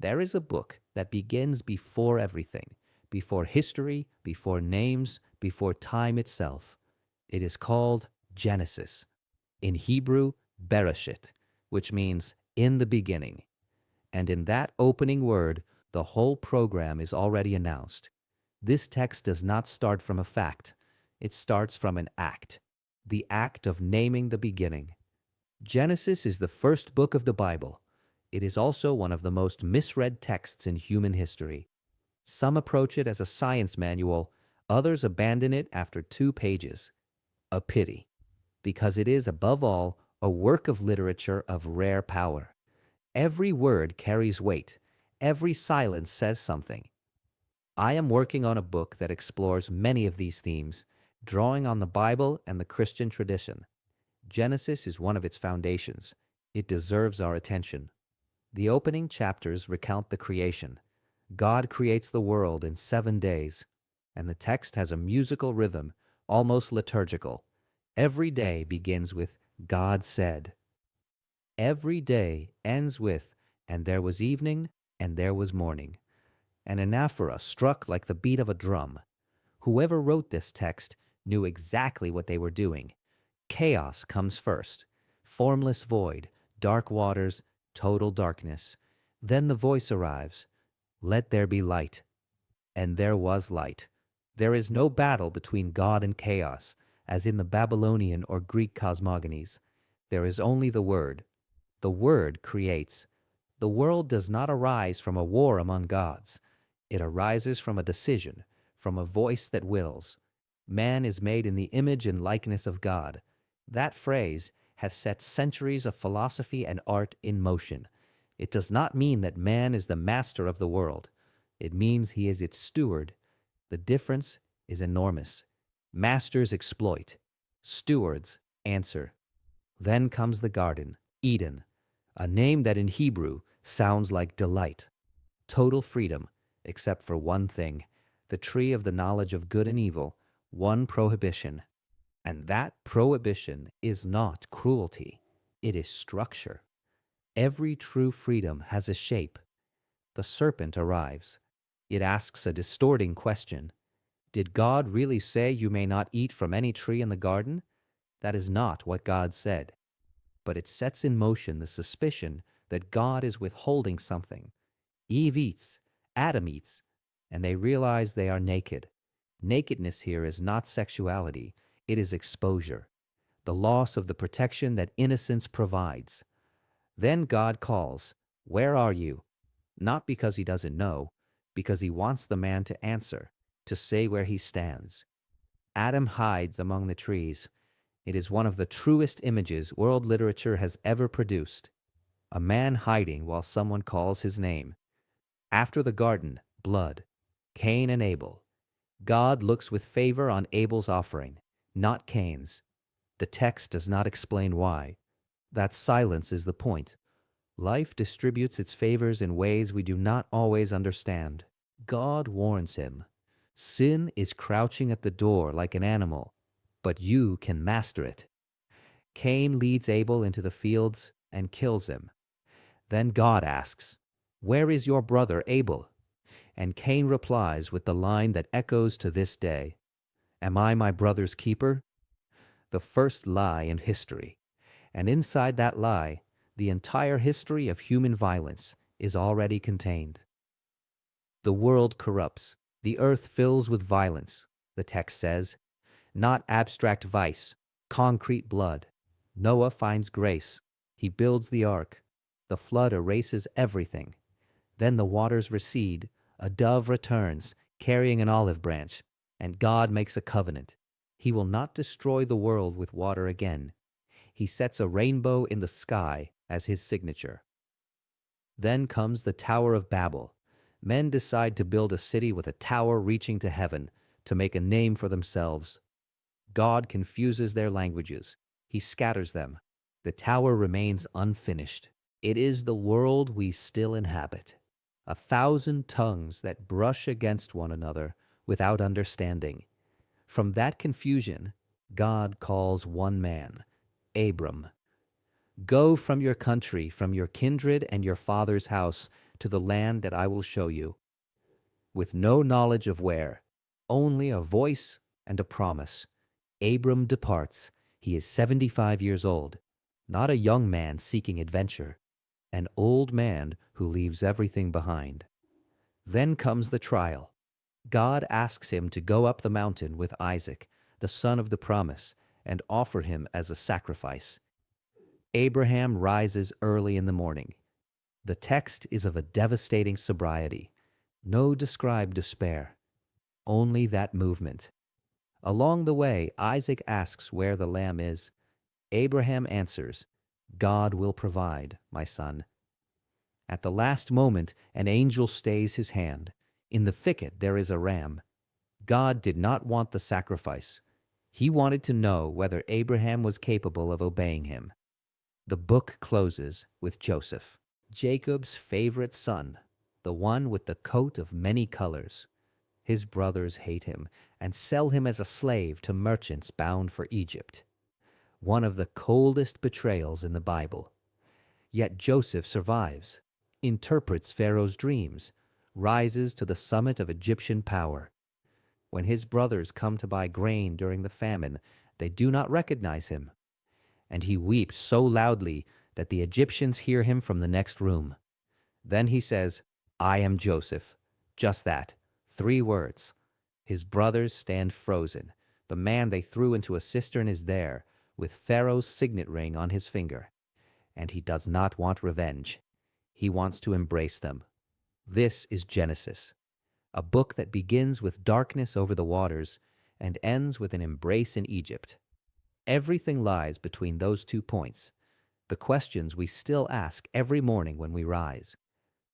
There is a book that begins before everything, before history, before names, before time itself. It is called Genesis. In Hebrew, Bereshit, which means in the beginning. And in that opening word, the whole program is already announced. This text does not start from a fact. It starts from an act, the act of naming the beginning. Genesis is the first book of the Bible. It is also one of the most misread texts in human history. Some approach it as a science manual, others abandon it after 2 pages. A pity, because it is, above all, a work of literature of rare power. Every word carries weight. Every silence says something. I am working on a book that explores many of these themes, drawing on the Bible and the Christian tradition. Genesis is one of its foundations. It deserves our attention. The opening chapters recount the creation. God creates the world in 7 days, and the text has a musical rhythm, almost liturgical. Every day begins with God said. Every day ends with, and there was evening, and there was morning. An anaphora struck like the beat of a drum. Whoever wrote this text knew exactly what they were doing. Chaos comes first. Formless void, dark waters, total darkness. Then the voice arrives. Let there be light. And there was light. There is no battle between God and chaos, as in the Babylonian or Greek cosmogonies. There is only the Word. The Word creates. The world does not arise from a war among gods. It arises from a decision, from a voice that wills. Man is made in the image and likeness of God. That phrase has set centuries of philosophy and art in motion. It does not mean that man is the master of the world. It means he is its steward. The difference is enormous. Masters exploit. Stewards answer. Then comes the garden, Eden, a name that in Hebrew sounds like delight. Total freedom, except for one thing, the tree of the knowledge of good and evil, one prohibition. And that prohibition is not cruelty. It is structure. Every true freedom has a shape. The serpent arrives. It asks a distorting question. Did God really say you may not eat from any tree in the garden? That is not what God said. But it sets in motion the suspicion that God is withholding something. Eve eats, Adam eats, and they realize they are naked. Nakedness here is not sexuality, it is exposure, the loss of the protection that innocence provides. Then God calls, "Where are you?" Not because he doesn't know, because he wants the man to answer, to say where he stands. Adam hides among the trees. It is one of the truest images world literature has ever produced. A man hiding while someone calls his name. After the garden, blood. Cain and Abel. God looks with favor on Abel's offering, not Cain's. The text does not explain why. That silence is the point. Life distributes its favors in ways we do not always understand. God warns him. Sin is crouching at the door like an animal, but you can master it. Cain leads Abel into the fields and kills him. Then God asks, "Where is your brother Abel?" And Cain replies with the line that echoes to this day, "Am I my brother's keeper?" The first lie in history. And inside that lie, the entire history of human violence is already contained. The world corrupts. The earth fills with violence, the text says. Not abstract vice, concrete blood. Noah finds grace. He builds the ark. The flood erases everything. Then the waters recede. A dove returns, carrying an olive branch, and God makes a covenant. He will not destroy the world with water again. He sets a rainbow in the sky as his signature. Then comes the Tower of Babel. Men decide to build a city with a tower reaching to heaven, to make a name for themselves. God confuses their languages. He scatters them. The tower remains unfinished. It is the world we still inhabit. 1,000 tongues that brush against one another without understanding. From that confusion, God calls one man, Abram. Go from your country, from your kindred and your father's house, to the land that I will show you, with no knowledge of where, only a voice and a promise. Abram departs. He is 75 years old, not a young man seeking adventure, an old man who leaves everything behind. Then comes the trial. God asks him to go up the mountain with Isaac, the son of the promise, and offer him as a sacrifice. Abraham rises early in the morning. The text is of a devastating sobriety. No described despair, only that movement. Along the way, Isaac asks where the lamb is. Abraham answers, God will provide, my son. At the last moment, an angel stays his hand. In the thicket there is a ram. God did not want the sacrifice. He wanted to know whether Abraham was capable of obeying him. The book closes with Joseph, Jacob's favorite son, the one with the coat of many colors. His brothers hate him and sell him as a slave to merchants bound for Egypt. One of the coldest betrayals in the Bible. Yet Joseph survives, interprets Pharaoh's dreams, rises to the summit of Egyptian power. When his brothers come to buy grain during the famine, they do not recognize him. And he weeps so loudly that the Egyptians hear him from the next room. Then he says, I am Joseph. Just that. 3 words. His brothers stand frozen. The man they threw into a cistern is there, with Pharaoh's signet ring on his finger. And he does not want revenge. He wants to embrace them. This is Genesis, a book that begins with darkness over the waters and ends with an embrace in Egypt. Everything lies between those 2 points, the questions we still ask every morning when we rise.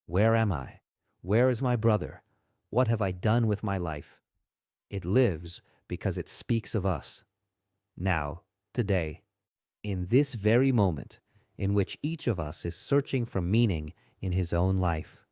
Where am I? Where is my brother? What have I done with my life? It lives because it speaks of us. Now, today, in this very moment in which each of us is searching for meaning in his own life.